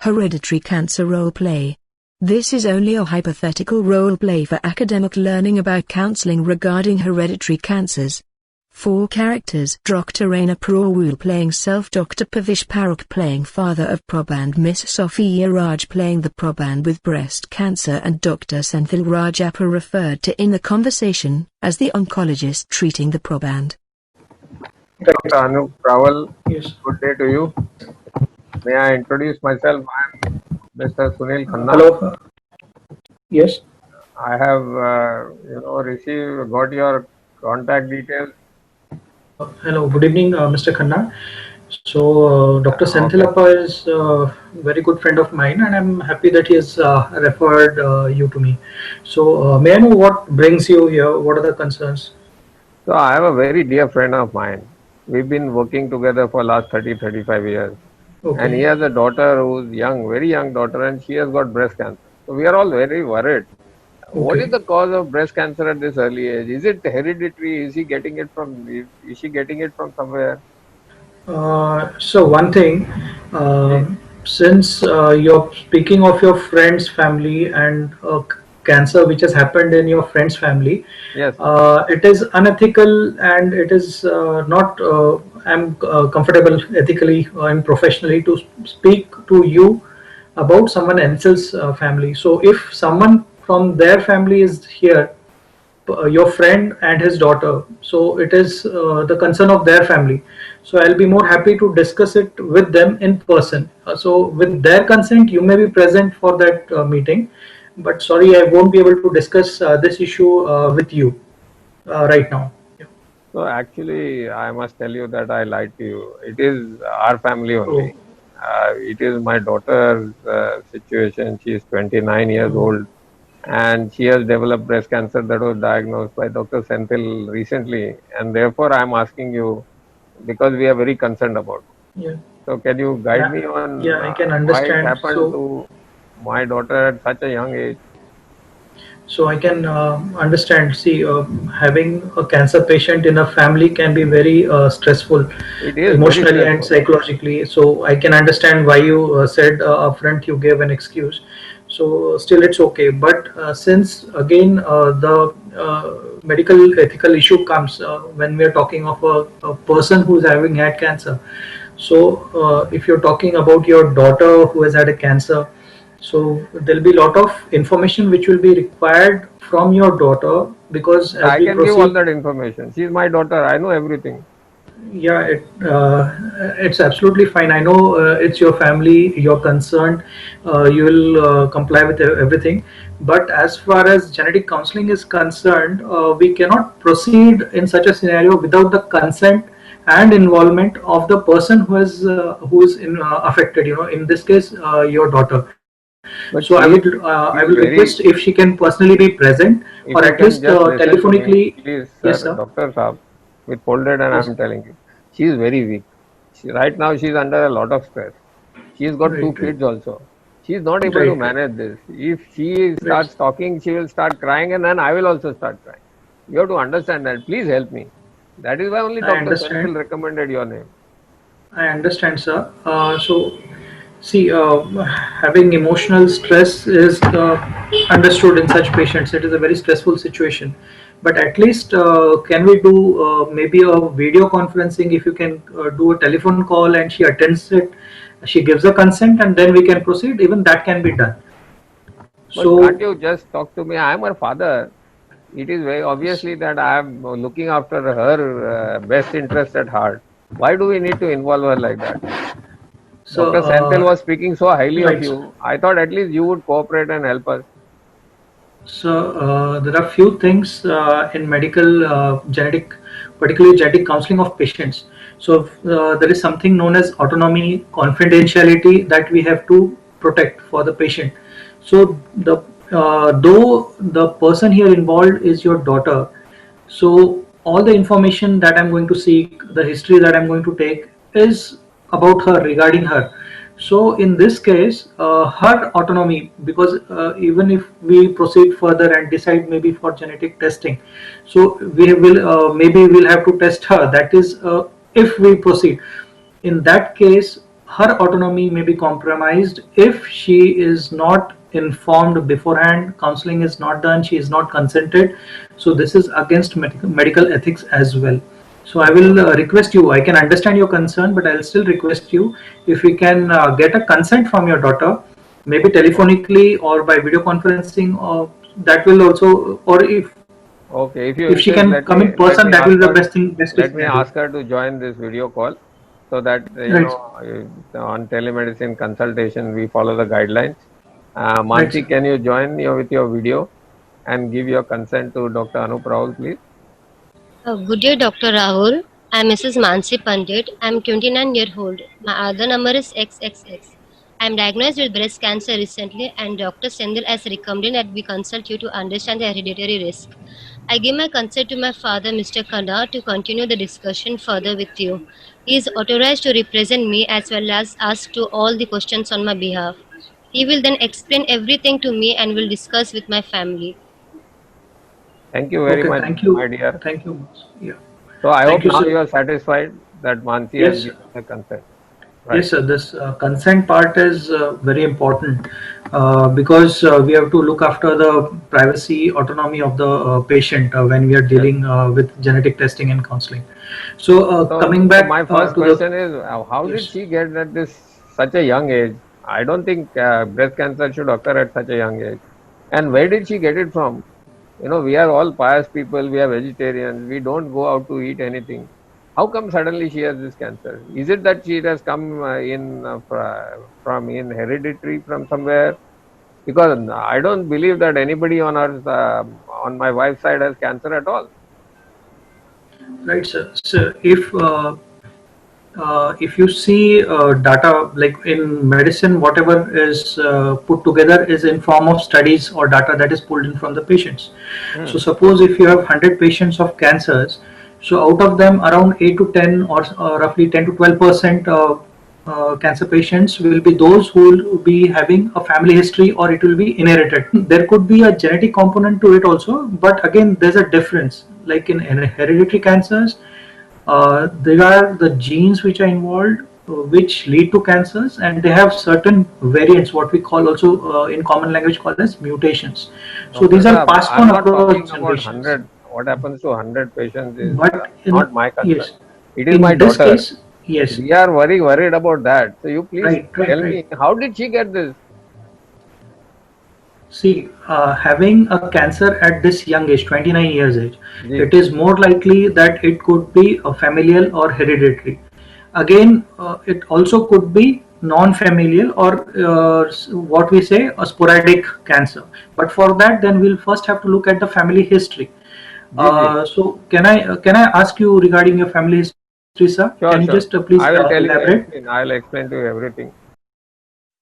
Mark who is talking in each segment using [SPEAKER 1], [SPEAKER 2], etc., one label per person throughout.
[SPEAKER 1] Hereditary cancer role play. This is only a hypothetical role play for academic learning about counseling regarding hereditary cancers. 4 characters: Dr. Raina Purawul playing self, Dr. Pavish Parakh playing father of proband, Miss Sophia Raj playing the proband with breast cancer, and Dr. Senthil Rajappa referred to in the conversation as the oncologist treating the proband.
[SPEAKER 2] Dr. Anup Rawal,
[SPEAKER 3] Yes.
[SPEAKER 2] good day to you. May I introduce myself? I am Mr. Sunil Khanna.
[SPEAKER 3] Hello. Yes.
[SPEAKER 2] I have, got your contact details.
[SPEAKER 3] Hello. Good evening, Mr. Khanna. So, Dr. Senthilappa is a very good friend of mine, and I'm happy that he has referred you to me. So, may I know what brings you here? What are the concerns?
[SPEAKER 2] So I have a very dear friend of mine. We've been working together for last 35 years.
[SPEAKER 3] Okay.
[SPEAKER 2] And he has a daughter who's young, very young daughter, and she has got breast cancer. So we are all very worried. What is the cause of breast cancer at this early age? Is it hereditary? Is she getting it from somewhere?
[SPEAKER 3] So one thing, since you're speaking of your friend's family and cancer which has happened in your friend's family,
[SPEAKER 2] Yes.
[SPEAKER 3] it is unethical and it is not. I'm comfortable ethically and professionally to speak to you about someone else's family. So if someone from their family is here, your friend and his daughter, so it is the concern of their family, so I'll be more happy to discuss it with them in person. So with their consent you may be present for that meeting, but sorry, I won't be able to discuss this issue with you right now.
[SPEAKER 2] So actually, I must tell you that I lied to you. It is our family only. It is my daughter's situation. She is 29 years old, and she has developed breast cancer that was diagnosed by Dr. Senthil recently. And therefore, I am asking you because we are very concerned about it.
[SPEAKER 3] Yeah.
[SPEAKER 2] So can you guide me on
[SPEAKER 3] I can
[SPEAKER 2] why it
[SPEAKER 3] understand.
[SPEAKER 2] happened to my daughter at such a young age?
[SPEAKER 3] So I can understand. See, having a cancer patient in a family can be very stressful,
[SPEAKER 2] It is
[SPEAKER 3] emotionally
[SPEAKER 2] very
[SPEAKER 3] and
[SPEAKER 2] stressful.
[SPEAKER 3] psychologically. So I can understand why you said upfront you gave an excuse. So still it's okay. But since again the medical ethical issue comes when we are talking of a person who's having had cancer. So if you're talking about your daughter who has had a cancer, so there'll be a lot of information which will be required from your daughter, because as
[SPEAKER 2] I
[SPEAKER 3] we
[SPEAKER 2] can give all
[SPEAKER 3] proceed,
[SPEAKER 2] that information. She is my daughter. I know everything.
[SPEAKER 3] yeah, it's absolutely fine. I know it's your family, you're concerned, you will comply with everything. But as far as genetic counseling is concerned, we cannot proceed in such a scenario without the consent and involvement of the person who is affected. You know, in this case, your daughter.
[SPEAKER 2] But
[SPEAKER 3] So I will request if she can personally be present,
[SPEAKER 2] if
[SPEAKER 3] or
[SPEAKER 2] you
[SPEAKER 3] at
[SPEAKER 2] can
[SPEAKER 3] least
[SPEAKER 2] just listen to me,
[SPEAKER 3] telephonically.
[SPEAKER 2] please,
[SPEAKER 3] Yes,
[SPEAKER 2] sir,
[SPEAKER 3] sir.
[SPEAKER 2] Dr. Saab, with folded and
[SPEAKER 3] Yes.
[SPEAKER 2] I'm telling you, she is very weak. Right now, she is under a lot of stress. She's got 2
[SPEAKER 3] Right, right,
[SPEAKER 2] kids also. She is not able to
[SPEAKER 3] right, right,
[SPEAKER 2] manage this. If she
[SPEAKER 3] right.
[SPEAKER 2] starts talking, she will start crying, and then I will also start crying. You have to understand that. Please help me. That is why only
[SPEAKER 3] I
[SPEAKER 2] Dr. Senthil
[SPEAKER 3] understand.
[SPEAKER 2] recommended your name.
[SPEAKER 3] I understand, sir. So, see, having emotional stress is understood in such patients. It is a very stressful situation. But at least, can we do maybe a video conferencing? If you can do a telephone call and she attends it, she gives a consent, and then we can proceed. Even that can be done.
[SPEAKER 2] But can't
[SPEAKER 3] So,
[SPEAKER 2] you just talk to me? I am her father. It is very obviously that I am looking after her best interest at heart. Why do we need to involve her like that?
[SPEAKER 3] so
[SPEAKER 2] Dr. Senthil was speaking so highly of
[SPEAKER 3] right.
[SPEAKER 2] you. I thought at least you would cooperate and help us.
[SPEAKER 3] So there are few things in medical genetic, particularly genetic counseling of patients. So there is something known as autonomy, confidentiality that we have to protect for the patient. So the though the person here involved is your daughter, so all the information that I'm going to seek, the history that I'm going to take is about her, regarding her. So in this case, her autonomy, because even if we proceed further and decide maybe for genetic testing, so we will maybe we'll have to test her. That is, if we proceed, in that case, her autonomy may be compromised if she is not informed beforehand, counseling is not done, she is not consented. So this is against medical ethics as well. So I will request you, I can understand your concern, but I'll still request you, if we can get a consent from your daughter, maybe telephonically or by video conferencing, or that will also, or
[SPEAKER 2] Okay, if you
[SPEAKER 3] if she
[SPEAKER 2] insist,
[SPEAKER 3] can come in person, that will be the best thing, best case
[SPEAKER 2] let me
[SPEAKER 3] scenario.
[SPEAKER 2] ask her to join this video call, so that
[SPEAKER 3] Right,
[SPEAKER 2] on telemedicine consultation we follow the guidelines.
[SPEAKER 3] right,
[SPEAKER 2] Mansi,
[SPEAKER 3] sir.
[SPEAKER 2] can you join with your video and give your consent to Dr. Anup Rahul, please?
[SPEAKER 4] Good day, Dr. Rahul. I'm Mrs. Mansi Pandit. I'm 29-year old. My other number is XXX. I'm diagnosed with breast cancer recently, and Dr. Sendil has recommended that we consult you to understand the hereditary risk. I give my consent to my father, Mr. Kanda, to continue the discussion further with you. He is authorized to represent me as well as ask to all the questions on my behalf. He will then explain everything to me and will discuss with my family.
[SPEAKER 2] Thank you very
[SPEAKER 3] Okay,
[SPEAKER 2] much,
[SPEAKER 3] thank
[SPEAKER 2] my
[SPEAKER 3] you.
[SPEAKER 2] dear.
[SPEAKER 3] Thank you. Yeah.
[SPEAKER 2] So I hope
[SPEAKER 3] Thank you,
[SPEAKER 2] now
[SPEAKER 3] sir.
[SPEAKER 2] you are satisfied that Mansi has
[SPEAKER 3] Yes,
[SPEAKER 2] given the consent. Right.
[SPEAKER 3] yes, sir. This consent part is very important because we have to look after the privacy, autonomy of the patient when we are
[SPEAKER 2] Yes.
[SPEAKER 3] dealing with genetic testing and counseling. So, coming
[SPEAKER 2] So my
[SPEAKER 3] back
[SPEAKER 2] first
[SPEAKER 3] to the,
[SPEAKER 2] question is, how did
[SPEAKER 3] yes,
[SPEAKER 2] she get at this such a young age? I don't think breast cancer should occur at such a young age. And where did she get it from? We are all pious people, we are vegetarians, we don't go out to eat anything. How come suddenly she has this cancer? Is it that it has come from in hereditary from somewhere? Because I don't believe that anybody on earth, on my wife's side, has cancer at all.
[SPEAKER 3] right, sir. So, if you see data like in medicine, whatever is put together is in form of studies or data that is pulled in from the patients. So
[SPEAKER 2] Hmm.
[SPEAKER 3] suppose if you have 100 patients of cancers, so out of them around 8 to 10 or roughly 10 to 12% cancer patients will be those who will be having a family history or it will be inherited. There could be a genetic component to it also, but again there's a difference. Like in hereditary cancers, there are the genes which are involved which lead to cancers, and they have certain variants, what we call also in common language called as mutations. So
[SPEAKER 2] Dr.
[SPEAKER 3] these are
[SPEAKER 2] Saab,
[SPEAKER 3] passed
[SPEAKER 2] I'm
[SPEAKER 3] on
[SPEAKER 2] not talking
[SPEAKER 3] across
[SPEAKER 2] about
[SPEAKER 3] generations.
[SPEAKER 2] 100. What happens to 100 patients is
[SPEAKER 3] But
[SPEAKER 2] not
[SPEAKER 3] in,
[SPEAKER 2] my concern.
[SPEAKER 3] yes,
[SPEAKER 2] It is my
[SPEAKER 3] in this
[SPEAKER 2] daughter.
[SPEAKER 3] case, yes,
[SPEAKER 2] We are very worried about that. So you please
[SPEAKER 3] right, right,
[SPEAKER 2] tell
[SPEAKER 3] right.
[SPEAKER 2] me, how did she get this?
[SPEAKER 3] See, having a cancer at this young age, 29 years age,
[SPEAKER 2] Ji.
[SPEAKER 3] it is more likely that it could be a familial or hereditary. Again, it also could be non-familial or what we say a sporadic cancer. But for that, then we'll first have to look at the family history.
[SPEAKER 2] Ji, ji.
[SPEAKER 3] So can I ask you regarding your family history, sir? Can you just
[SPEAKER 2] Sure, sure.
[SPEAKER 3] please
[SPEAKER 2] I will tell you
[SPEAKER 3] elaborate?
[SPEAKER 2] everything. I'll explain to you everything.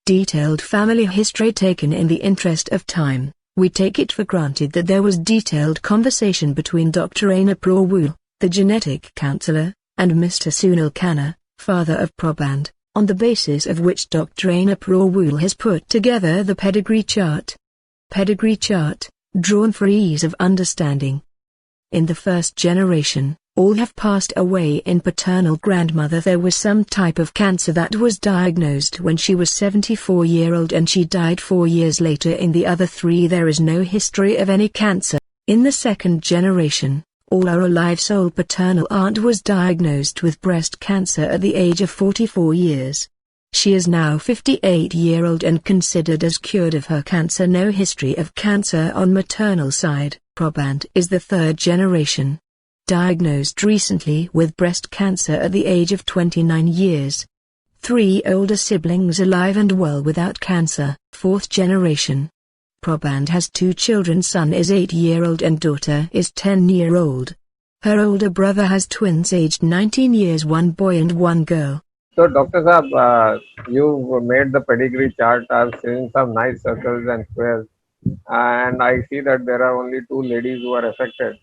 [SPEAKER 1] Detailed family history taken in the interest of time. We take it for granted that there was detailed conversation between Dr. Aina Prawul, the genetic counselor, and Mr. Sunil Khanna, father of Proband, on the basis of which Dr. Aina Prawul has put together the pedigree chart. Pedigree chart, drawn for ease of understanding. In the first generation, all have passed away. In paternal grandmother there was some type of cancer that was diagnosed when she was 74-year-old and she died 4 years later. In the other three there is no history of any cancer. In the second generation, all are alive. Sole paternal aunt was diagnosed with breast cancer at the age of 44 years. She is now 58-year-old and considered as cured of her cancer. No history of cancer on maternal side. Proband is the third generation. Diagnosed recently with breast cancer at the age of 29 years. 3 older siblings alive and well without cancer. Fourth generation. Proband has 2 children. Son is 8-year-old and daughter is 10-year-old. Her older brother has twins aged 19 years, 1 boy and 1 girl.
[SPEAKER 2] So, Dr. Saab, you made the pedigree chart. I've seen some nice circles and squares. And I see that there are only 2 ladies who are affected.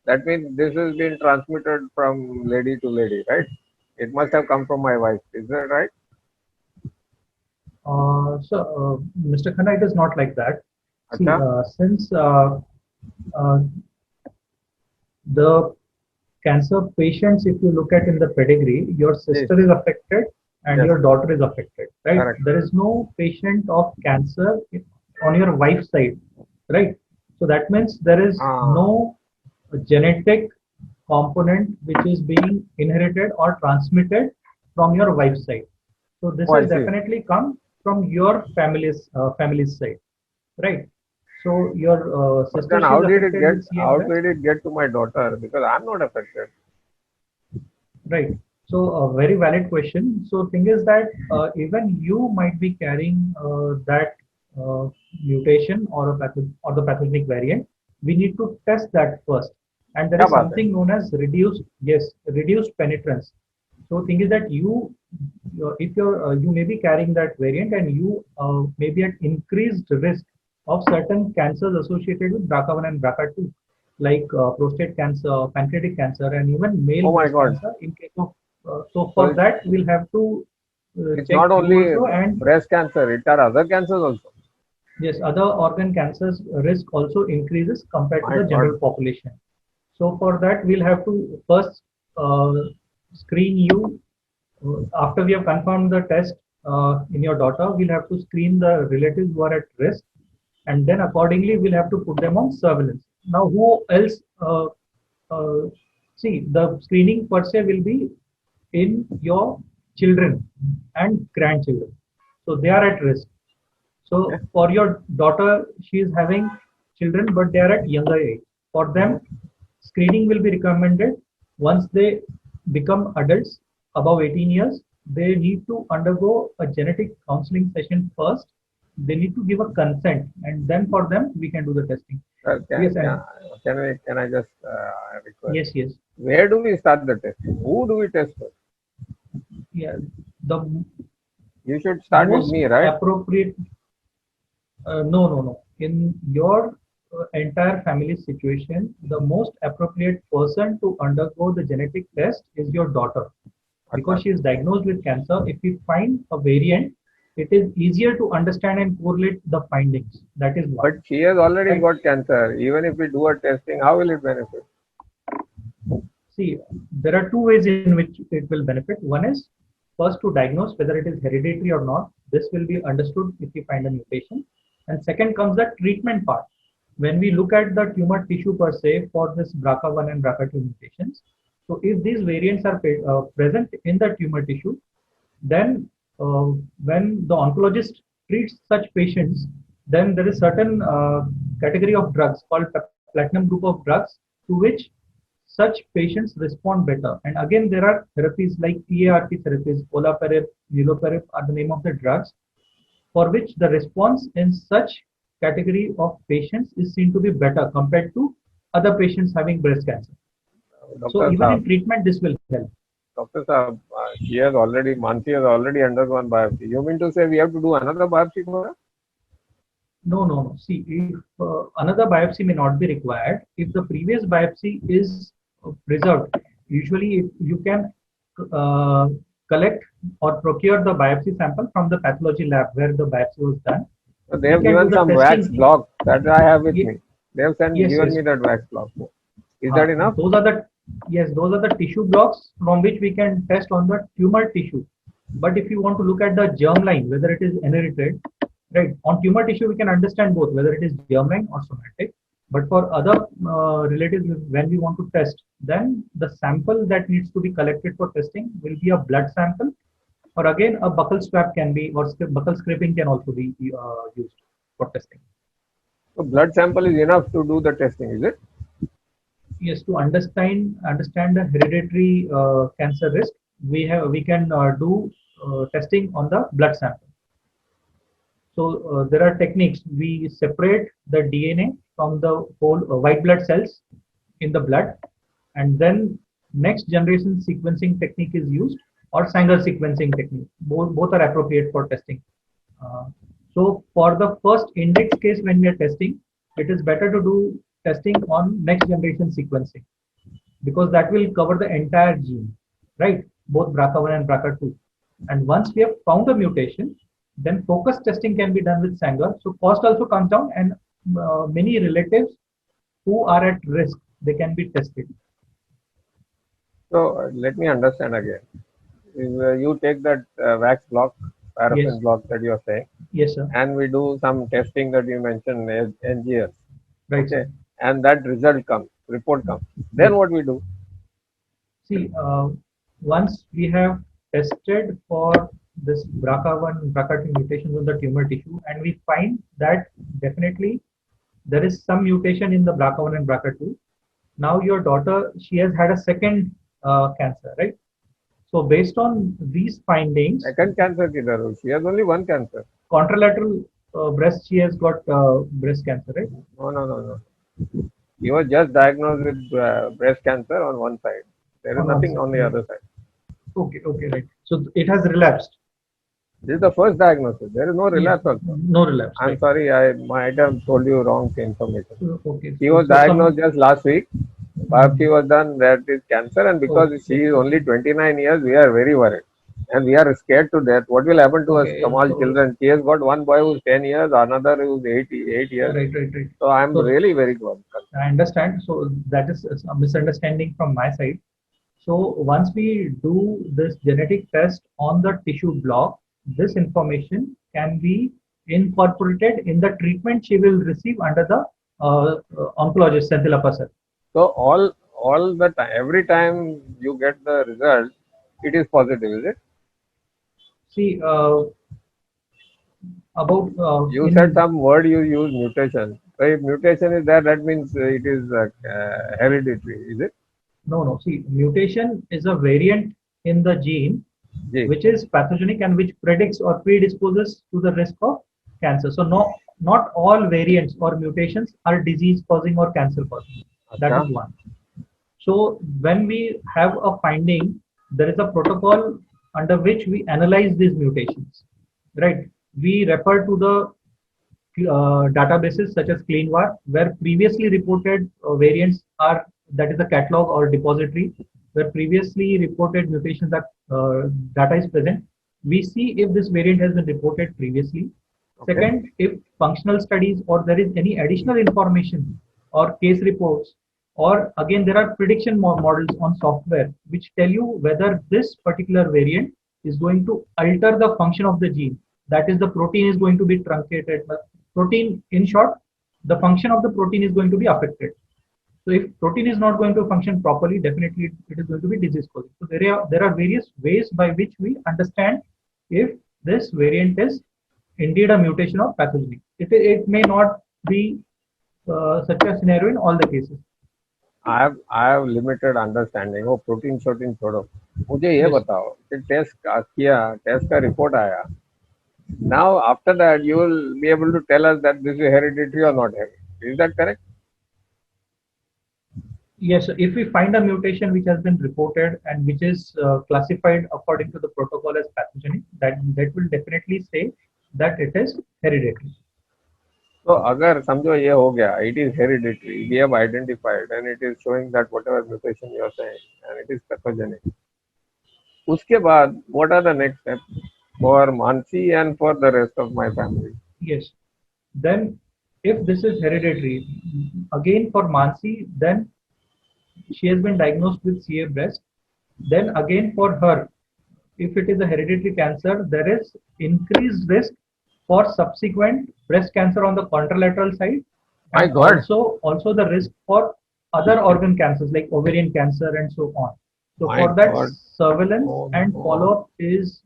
[SPEAKER 2] That means this has been transmitted from lady to lady, right? It must have come from my wife. Is that right?
[SPEAKER 3] Mr. Khanna, it is not like that. See,
[SPEAKER 2] Acha?
[SPEAKER 3] since uh, the cancer patients, if you look at in the pedigree, your
[SPEAKER 2] Yes.
[SPEAKER 3] sister is affected and
[SPEAKER 2] Yes.
[SPEAKER 3] your daughter is affected, right?
[SPEAKER 2] Correct.
[SPEAKER 3] There is no patient of cancer on your wife's side, right? So that means there is no genetic component which is being inherited or transmitted from your wife's side. So this
[SPEAKER 2] Oh, I
[SPEAKER 3] has
[SPEAKER 2] see.
[SPEAKER 3] definitely come from your family's side, right? So your
[SPEAKER 2] But
[SPEAKER 3] sister,
[SPEAKER 2] then
[SPEAKER 3] she
[SPEAKER 2] how
[SPEAKER 3] is
[SPEAKER 2] did it
[SPEAKER 3] affected
[SPEAKER 2] get?
[SPEAKER 3] with
[SPEAKER 2] How
[SPEAKER 3] CM breast,
[SPEAKER 2] did it get to my daughter? Because I'm not affected.
[SPEAKER 3] right? So a very valid question. So thing is that even you might be carrying that uh, mutation or or the pathogenic variant. We need to test that first, and there
[SPEAKER 2] क्या
[SPEAKER 3] is
[SPEAKER 2] बात है?
[SPEAKER 3] something known as reduced penetrance. So thing is that if you may be carrying that variant and you may be at increased risk of certain cancers associated with BRCA1 and BRCA2, like prostate cancer, pancreatic cancer, and even male
[SPEAKER 2] Oh my
[SPEAKER 3] breast
[SPEAKER 2] God.
[SPEAKER 3] cancer. In case of so
[SPEAKER 2] So
[SPEAKER 3] for that we'll have to
[SPEAKER 2] it's
[SPEAKER 3] check
[SPEAKER 2] not
[SPEAKER 3] you
[SPEAKER 2] only
[SPEAKER 3] also, and
[SPEAKER 2] breast cancer, it are other cancers also.
[SPEAKER 3] yes, other organ cancers risk also increases compared to
[SPEAKER 2] My
[SPEAKER 3] the
[SPEAKER 2] God.
[SPEAKER 3] general population. So for that, we'll have to first screen you. After we have confirmed the test in your daughter, we'll have to screen the relatives who are at risk, and then accordingly, we'll have to put them on surveillance. Now, who else? Uh, See, the screening per se will be in your children and grandchildren. So they are at risk.
[SPEAKER 2] Okay.
[SPEAKER 3] So for your daughter, she is having children, but they are at younger age. For them, screening will be recommended once they become adults above 18 years. They need to undergo a genetic counseling session first. They need to give a consent, and then for them we can do the testing.
[SPEAKER 2] Can,
[SPEAKER 3] Yes, and
[SPEAKER 2] can I just request?
[SPEAKER 3] yes.
[SPEAKER 2] Where do we start the testing? Who do we test first?
[SPEAKER 3] Yeah, the
[SPEAKER 2] You should start with
[SPEAKER 3] most
[SPEAKER 2] me, right?
[SPEAKER 3] appropriate. No. In your entire family situation, the most appropriate person to undergo the genetic test is your daughter, because
[SPEAKER 2] Achha.
[SPEAKER 3] she is diagnosed with cancer. If we find a variant, it is easier to understand and correlate the findings. That is
[SPEAKER 2] But
[SPEAKER 3] one.
[SPEAKER 2] she has already
[SPEAKER 3] Right?
[SPEAKER 2] got cancer. Even if we do a testing, how will it benefit?
[SPEAKER 3] See, there are two ways in which it will benefit. One is first to diagnose whether it is hereditary or not. This will be understood if we find a mutation. And second comes the treatment part. When we look at the tumor tissue per se for this BRCA1 and BRCA2 mutations, so if these variants are present in the tumor tissue, then when the oncologist treats such patients, then there is certain category of drugs called platinum group of drugs to which such patients respond better. And again, there are therapies like PARP therapies, olaparib, niloparib are the name of the drugs for which the response in such category of patients is seen to be better compared to other patients having breast cancer. So
[SPEAKER 2] Doctor
[SPEAKER 3] even
[SPEAKER 2] Saab,
[SPEAKER 3] in treatment, this will help.
[SPEAKER 2] Doctor Saab, Mansi has already undergone biopsy. You mean to say we have to do another biopsy for her?
[SPEAKER 3] No. See, if another biopsy may not be required, if the previous biopsy is preserved, usually if you can uh, collect or procure the biopsy sample from the pathology lab where the biopsy was done.
[SPEAKER 2] So they
[SPEAKER 3] We
[SPEAKER 2] have
[SPEAKER 3] can do
[SPEAKER 2] given
[SPEAKER 3] the
[SPEAKER 2] some wax
[SPEAKER 3] testing.
[SPEAKER 2] block that I have with
[SPEAKER 3] Ye-
[SPEAKER 2] me. They have
[SPEAKER 3] Yes,
[SPEAKER 2] given
[SPEAKER 3] yes.
[SPEAKER 2] me that wax block. Is that enough?
[SPEAKER 3] Those are the those are the tissue blocks from which we can test on the tumor tissue. But if you want to look at the germline, whether it is inherited, right? On tumor tissue, we can understand both whether it is germline or somatic. But for other relatives, when we want to test, then the sample that needs to be collected for testing will be a blood sample, or again a buccal swab can be, or buccal scraping can also be used for testing.
[SPEAKER 2] So blood sample is enough to do the testing, is it?
[SPEAKER 3] Yes, to understand the hereditary cancer risk, we can do testing on the blood sample. So there are techniques. We separate the DNA from the whole white blood cells in the blood, and then next generation sequencing technique is used, or Sanger sequencing technique. Both are appropriate for testing. Uh, so for the first index case, when we are testing, it is better to do testing on next generation sequencing, because that will cover the entire gene, right? Both BRCA1 and BRCA2. And once we have found the mutation, then focus testing can be done with Sanger. So cost also comes down, and many relatives who are at risk, they can be tested.
[SPEAKER 2] So let me understand again. You take that wax block, paraffin
[SPEAKER 3] Yes.
[SPEAKER 2] block that you are saying,
[SPEAKER 3] Yes, sir.
[SPEAKER 2] and we do some testing that you mentioned, NGS.
[SPEAKER 3] Right,
[SPEAKER 2] Okay,
[SPEAKER 3] sir.
[SPEAKER 2] and that report comes. Then
[SPEAKER 3] Yes.
[SPEAKER 2] what we do?
[SPEAKER 3] See, once we have tested for this BRCA1 and BRCA2 mutations on the tumor tissue, and we find that definitely there is some mutation in the BRCA1 and BRCA2. Now your daughter, she has had a second cancer, right? So based on these findings,
[SPEAKER 2] Second cancer kidhar ho? She has only one cancer.
[SPEAKER 3] contralateral breast, she has got breast cancer, right?
[SPEAKER 2] No, no, no, no. He was just diagnosed with breast cancer on one side. There is
[SPEAKER 3] On one
[SPEAKER 2] nothing
[SPEAKER 3] side,
[SPEAKER 2] on the
[SPEAKER 3] right?
[SPEAKER 2] other side.
[SPEAKER 3] Okay, okay, right. So it has relapsed.
[SPEAKER 2] This is the first diagnosis. There is no
[SPEAKER 3] Yeah,
[SPEAKER 2] relapse also.
[SPEAKER 3] no relapse,
[SPEAKER 2] I'm
[SPEAKER 3] right?
[SPEAKER 2] sorry, I might have told you wrong information.
[SPEAKER 3] Okay,
[SPEAKER 2] She
[SPEAKER 3] so,
[SPEAKER 2] was
[SPEAKER 3] so
[SPEAKER 2] diagnosed
[SPEAKER 3] some.
[SPEAKER 2] just last week. Biopsy was done, that is cancer, and because she
[SPEAKER 3] Okay,
[SPEAKER 2] is only 29 years, we are very worried. And we are scared to death. What will happen to us,
[SPEAKER 3] okay.
[SPEAKER 2] small
[SPEAKER 3] So
[SPEAKER 2] children? She has got one boy who's 10 years, another who's 8 years.
[SPEAKER 3] right, right, right.
[SPEAKER 2] So I'm
[SPEAKER 3] So
[SPEAKER 2] really very concerned.
[SPEAKER 3] I understand. So that is a misunderstanding from my side. So once we do this genetic test on the tissue block, this information can be incorporated in the treatment she will receive under the oncologist Senthil Apasar.
[SPEAKER 2] So all the time, every time you get the result, it is positive, is it?
[SPEAKER 3] See, about
[SPEAKER 2] You said
[SPEAKER 3] in
[SPEAKER 2] some word you use, mutation. So if mutation is there, that means it is hereditary, is it?
[SPEAKER 3] no, no. See, mutation is a variant in the gene
[SPEAKER 2] Ji.
[SPEAKER 3] which is pathogenic and which predicts or predisposes to the risk of cancer. So no, not all variants or mutations are disease causing or cancer causing. That
[SPEAKER 2] Acha.
[SPEAKER 3] is one. So when we have a finding, there is a protocol under which we analyze these mutations, right? We refer to the databases such as CleanVar, where previously reported variants are, that is the catalog or depository, where previously reported mutations that data is present. We see if this variant has been reported previously.
[SPEAKER 2] Okay.
[SPEAKER 3] Second, if functional studies or there is any additional information or case reports, or again there are prediction models on software which tell you whether this particular variant is going to alter the function of the gene. That is, the protein is going to be truncated. Protein, in short, the function of the protein is going to be affected. So if protein is not going to function properly, definitely it is going to be disease causing. So there are various ways by which we understand if this variant is indeed a mutation or pathogenic. It may not be such a scenario in all the cases.
[SPEAKER 2] I have limited understanding. वो protein शोटीन छोड़ो, मुझे ये
[SPEAKER 3] Yes.
[SPEAKER 2] बताओ कि test किया, test का report आया. Now after that you will be able to tell us that this is hereditary or not hereditary. Is that correct?
[SPEAKER 3] Yes, if we find a mutation which has been reported and which is classified according to the protocol as pathogenic, that will definitely say that it is hereditary.
[SPEAKER 2] So अगर समझो ये हो गया, it is hereditary, we have identified and it is showing that whatever mutation you are saying and it is pathogenic. उसके बाद what are the next steps for Mansi and for the rest of my family?
[SPEAKER 3] Yes. Then, if this is hereditary, again for Mansi, then she has been diagnosed with CA breast. Then again for her, if it is a hereditary cancer, there is increased risk for subsequent breast cancer on the contralateral side,
[SPEAKER 2] My
[SPEAKER 3] and
[SPEAKER 2] God.
[SPEAKER 3] also the risk for other organ cancers like ovarian cancer and so on. So
[SPEAKER 2] My
[SPEAKER 3] for that,
[SPEAKER 2] God.
[SPEAKER 3] surveillance
[SPEAKER 2] Oh,
[SPEAKER 3] and
[SPEAKER 2] no.
[SPEAKER 3] close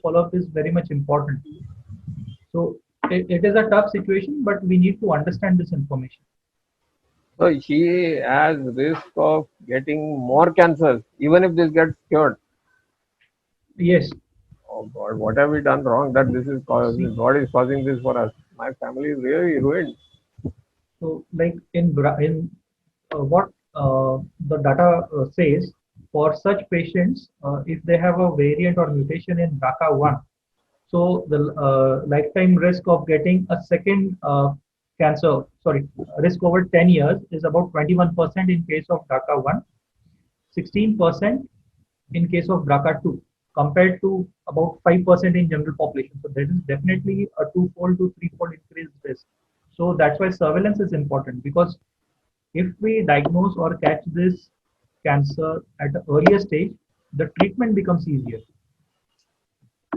[SPEAKER 3] follow-up is very much important. So it is a tough situation, but we need to understand this information.
[SPEAKER 2] So she has risk of getting more cancers even if this gets cured.
[SPEAKER 3] Yes.
[SPEAKER 2] Oh God, what have we done wrong that this is
[SPEAKER 3] See,
[SPEAKER 2] God is causing this for us? My family is really ruined.
[SPEAKER 3] so like in what the data says, for such patients, if they have a variant or mutation in BRCA1, so the lifetime risk of getting a second risk over 10 years is about 21% in case of BRCA1, 16% in case of BRCA2, compared to about 5% in general population. So there is definitely a twofold to threefold increased risk. So that's why surveillance is important, because if we diagnose or catch this cancer at an earlier stage, the treatment becomes easier.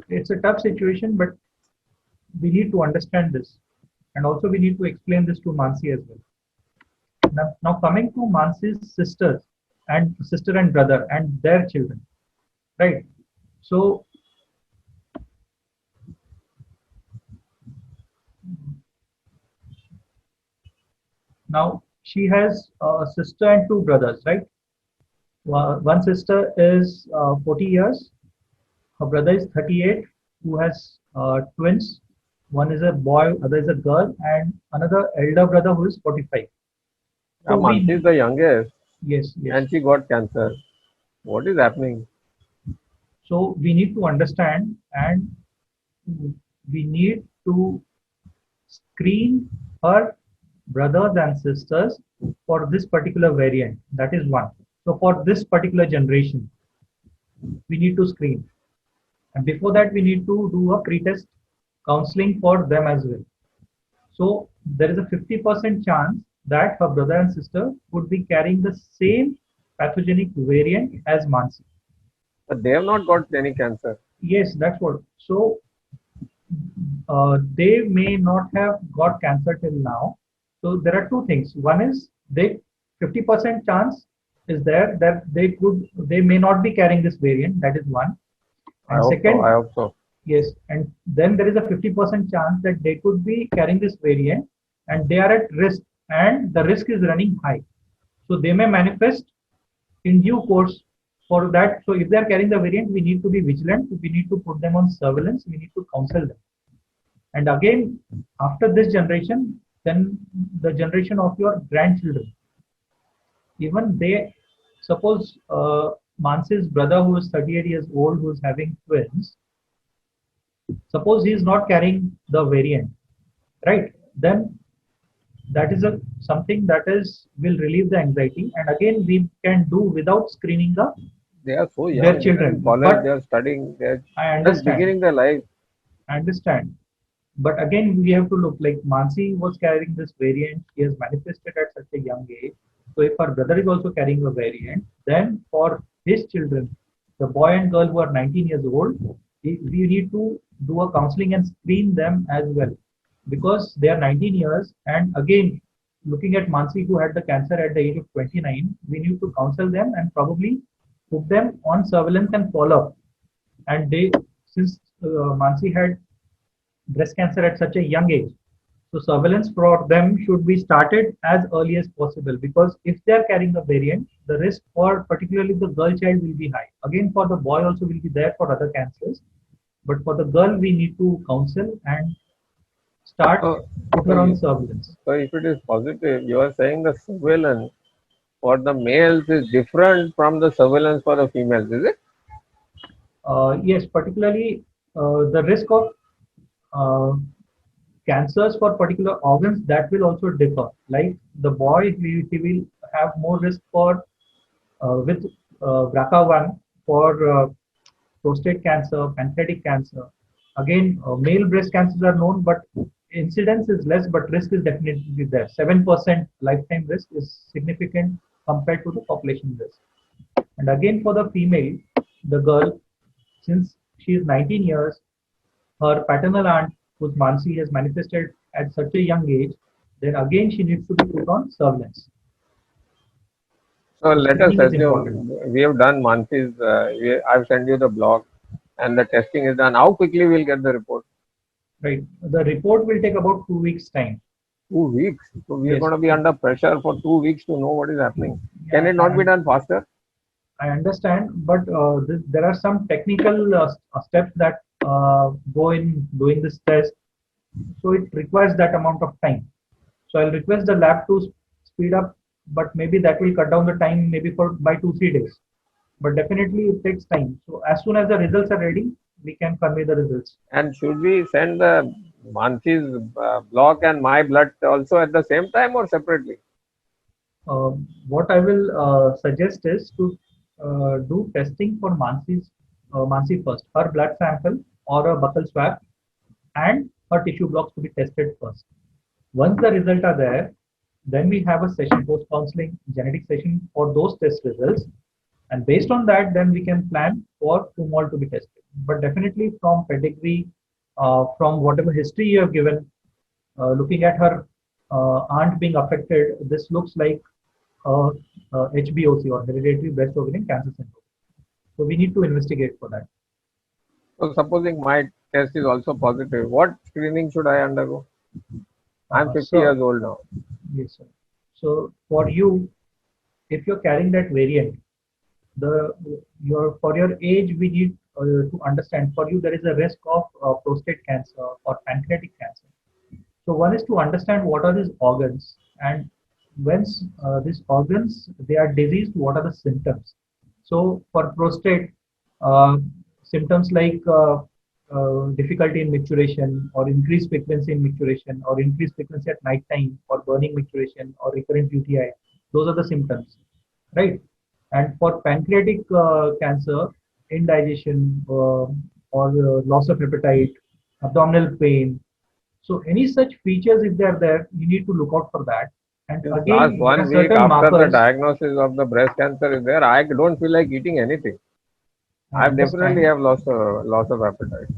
[SPEAKER 3] it's a tough situation, but we need to understand this, and also we need to explain this to Mansi as well. Now coming to Mansi's sister and brother and their children, right? So now she has a sister and two brothers, right? One sister is 40 years, her brother is 38, who has twins. One is a boy, other is a girl, and another elder brother who is 45. So
[SPEAKER 2] Mansi is the youngest,
[SPEAKER 3] yes, yes.
[SPEAKER 2] and she got cancer. What is happening?
[SPEAKER 3] So we need to understand, and we need to screen her brothers and sisters for this particular variant. That is one. So for this particular generation, we need to screen. And before that, we need to do a pre-test counseling for them as well. So there is a 50% chance that her brother and sister would be carrying the same pathogenic variant as Mansi.
[SPEAKER 2] But they have not got any cancer.
[SPEAKER 3] Yes, that's what. So they may not have got cancer till now. So there are two things. One is they 50% chance is there that they may not be carrying this variant. That is one. And
[SPEAKER 2] I hope so.
[SPEAKER 3] Yes, and then there is a 50% chance that they could be carrying this variant and they are at risk, and the risk is running high. So they may manifest in due course for that. So if they are carrying the variant, we need to be vigilant. We need to put them on surveillance. We need to counsel them. And again, after this generation, then the generation of your grandchildren, even they, suppose Mansi's brother who is 38 years old, who is having twins, suppose he is not carrying the variant, right? Then that is something that will relieve the anxiety. And again, we can do without screening
[SPEAKER 2] they are so young.
[SPEAKER 3] Their children.
[SPEAKER 2] College, they are studying. They are just beginning their life.
[SPEAKER 3] I understand. But again, we have to look like Mansi was carrying this variant. He has manifested at such a young age. So if our brother is also carrying a variant, then for his children, the boy and girl who are 19 years old, we need to do a counseling and screen them as well, because they are 19 years. And again, looking at Mansi who had the cancer at the age of 29, we need to counsel them and probably put them on surveillance and follow up. And since Mansi had breast cancer at such a young age, so surveillance for them should be started as early as possible, because if they are carrying the variant, the risk for particularly the girl child will be high. Again, for the boy also will be there for other cancers, but for the girl we need to counsel and start put her on surveillance.
[SPEAKER 2] So if it is positive, you are saying the surveillance for the males is different from the surveillance for the females, is it?
[SPEAKER 3] Yes, particularly the risk of cancers for particular organs, that will also differ. Like the boy, he will have more risk for with BRCA1 for prostate cancer, pancreatic cancer. Again, male breast cancers are known, but incidence is less, but risk is definitely there. 7% lifetime risk is significant compared to the population risk. And again, for the female, the girl, since she is 19 years, her paternal aunt, whose Mansi has manifested at such a young age, then again she needs to be put on surveillance.
[SPEAKER 2] So let us assume we have done Mansi's, I've sent you the blog and the testing is done. How quickly we'll get the report?
[SPEAKER 3] Right. The report will take about 2 weeks time.
[SPEAKER 2] 2 weeks? So we are going to be under pressure for 2 weeks to know what is happening. Yeah, can it not be done faster?
[SPEAKER 3] I understand, but there are some technical steps that go in doing this test. So it requires that amount of time. So I'll request the lab to speed up, but maybe that will cut down the time maybe by 2-3 days. But definitely it takes time. So as soon as the results are ready, we can convey the results.
[SPEAKER 2] And should we send the Mansi's block and my blood also at the same time or separately?
[SPEAKER 3] What I will suggest is to do testing for Mansi first, her blood sample or a buccal swab, and her tissue blocks to be tested first. Once the results are there, then we have a session, post counseling genetic session for those test results. And based on that, then we can plan for tumor to be tested. But definitely from pedigree, from whatever history you have given, looking at her aunt being affected, this looks like HBOC or hereditary breast ovarian cancer syndrome. So we need to investigate for that.
[SPEAKER 2] So supposing my test is also positive, what screening should I undergo? I'm 50 years old now.
[SPEAKER 3] Yes, sir. So for you, if you're carrying that variant, for your age, we need to understand. For you, there is a risk of prostate cancer or pancreatic cancer. So one is to understand what are these organs, and once these organs they are diseased, what are the symptoms. So for prostate, uh, symptoms like difficulty in maturation or increased frequency in maturation or increased frequency at night time or burning maturation or recurrent UTI, those are the symptoms, right? And for pancreatic cancer, indigestion or loss of appetite, abdominal pain. So any such features, if they are there, you need to look out for that. And
[SPEAKER 2] Last
[SPEAKER 3] again, there
[SPEAKER 2] one
[SPEAKER 3] are
[SPEAKER 2] week
[SPEAKER 3] certain
[SPEAKER 2] after the
[SPEAKER 3] markers.
[SPEAKER 2] diagnosis of the breast cancer is there, I don't feel like eating anything.
[SPEAKER 3] I
[SPEAKER 2] I definitely
[SPEAKER 3] understand.
[SPEAKER 2] have loss of appetite.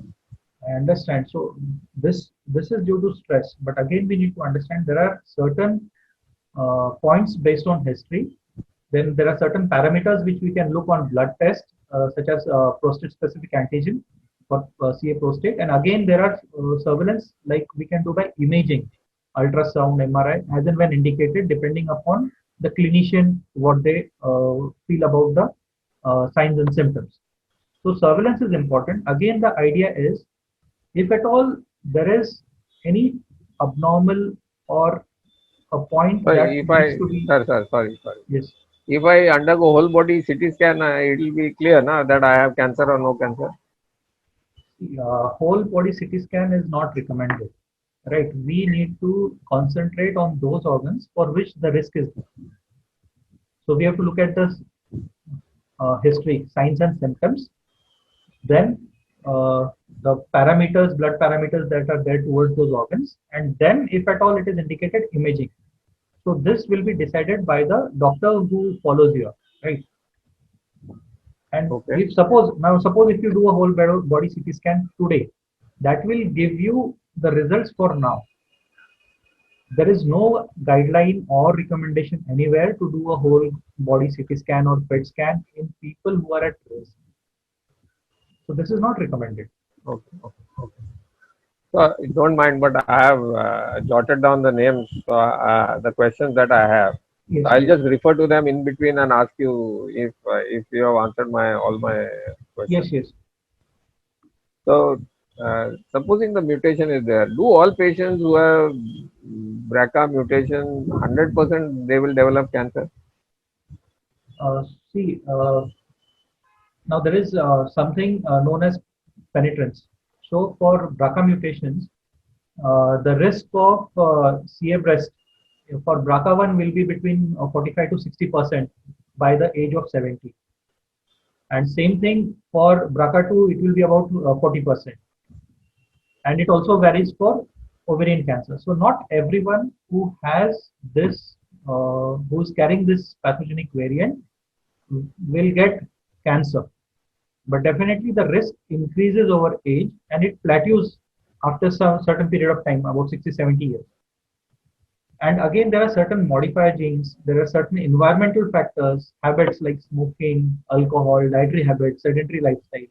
[SPEAKER 3] I understand. So this is due to stress. But again, we need to understand there are certain points based on history. Then there are certain parameters which we can look on blood tests, such as prostate-specific antigen for CA prostate. And again, there are surveillance like we can do by imaging, ultrasound, MRI, as and when indicated, depending upon the clinician what they feel about the signs and symptoms. So surveillance is important. Again, the idea is if at all there is any abnormal or a point
[SPEAKER 2] So
[SPEAKER 3] that
[SPEAKER 2] if
[SPEAKER 3] needs
[SPEAKER 2] I,
[SPEAKER 3] to be,
[SPEAKER 2] sorry.
[SPEAKER 3] yes,
[SPEAKER 2] If I undergo whole body CT scan, it will be clear na, that I have cancer or no cancer.
[SPEAKER 3] whole body CT scan is not recommended, right? We need to concentrate on those organs for which the risk is there. So we have to look at the history, signs and symptoms, then the parameters, blood parameters that are there towards those organs, and then if at all it is indicated, imaging. So this will be decided by the doctor who follows you, right? And
[SPEAKER 2] Okay.
[SPEAKER 3] if suppose if you do a whole body CT scan today, that will give you the results for now. There is no guideline or recommendation anywhere to do a whole body CT scan or PET scan in people who are at risk. So this is not recommended.
[SPEAKER 2] Okay. So don't mind, but I have jotted down the names, the questions that I have.
[SPEAKER 3] Yes,
[SPEAKER 2] So I'll
[SPEAKER 3] yes.
[SPEAKER 2] just refer to them in between and ask you if you have answered all my questions.
[SPEAKER 3] Yes.
[SPEAKER 2] So supposing the mutation is there, do all patients who have BRCA mutation 100% they will develop cancer?
[SPEAKER 3] See, now there is something known as penetrance. So for BRCA mutations, the risk of CA breast for BRCA1 will be between 45 to 60% by the age of 70. And same thing for BRCA2, it will be about 40%. And it also varies for ovarian cancer. So not everyone who has this, who is carrying this pathogenic variant will get cancer. But definitely the risk increases over age and it plateaus after some certain period of time, about 60, 70 years. And again, there are certain modifier genes, there are certain environmental factors, habits like smoking, alcohol, dietary habits, sedentary lifestyle.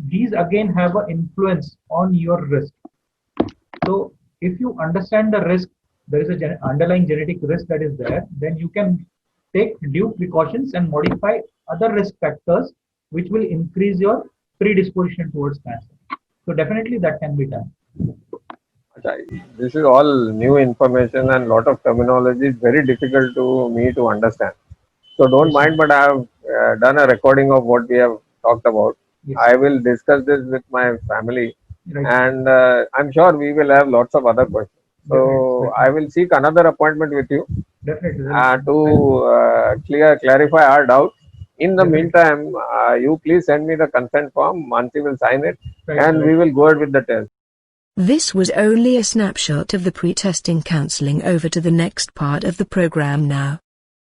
[SPEAKER 3] These again have an influence on your risk. So if you understand the risk, there is a underlying genetic risk that is there, then you can take due precautions and modify other risk factors which will increase your predisposition towards cancer. So definitely that can be done.
[SPEAKER 2] This is all new information and lot of terminology is very difficult to me to understand. So don't
[SPEAKER 3] Yes,
[SPEAKER 2] mind, but I have done a recording of what we have talked about.
[SPEAKER 3] yes.
[SPEAKER 2] I will discuss this with my family,
[SPEAKER 3] Right.
[SPEAKER 2] and I'm sure we will have lots of other questions. So
[SPEAKER 3] Definitely.
[SPEAKER 2] I will seek another appointment with you
[SPEAKER 3] Definitely.
[SPEAKER 2] to clarify our doubts. In the
[SPEAKER 3] Definitely.
[SPEAKER 2] meantime, you please send me the consent form. Mansi will sign it,
[SPEAKER 3] Right,
[SPEAKER 2] and we will go ahead with the test.
[SPEAKER 1] This was only a snapshot of the pre-testing counseling. Over to the next part of the program now.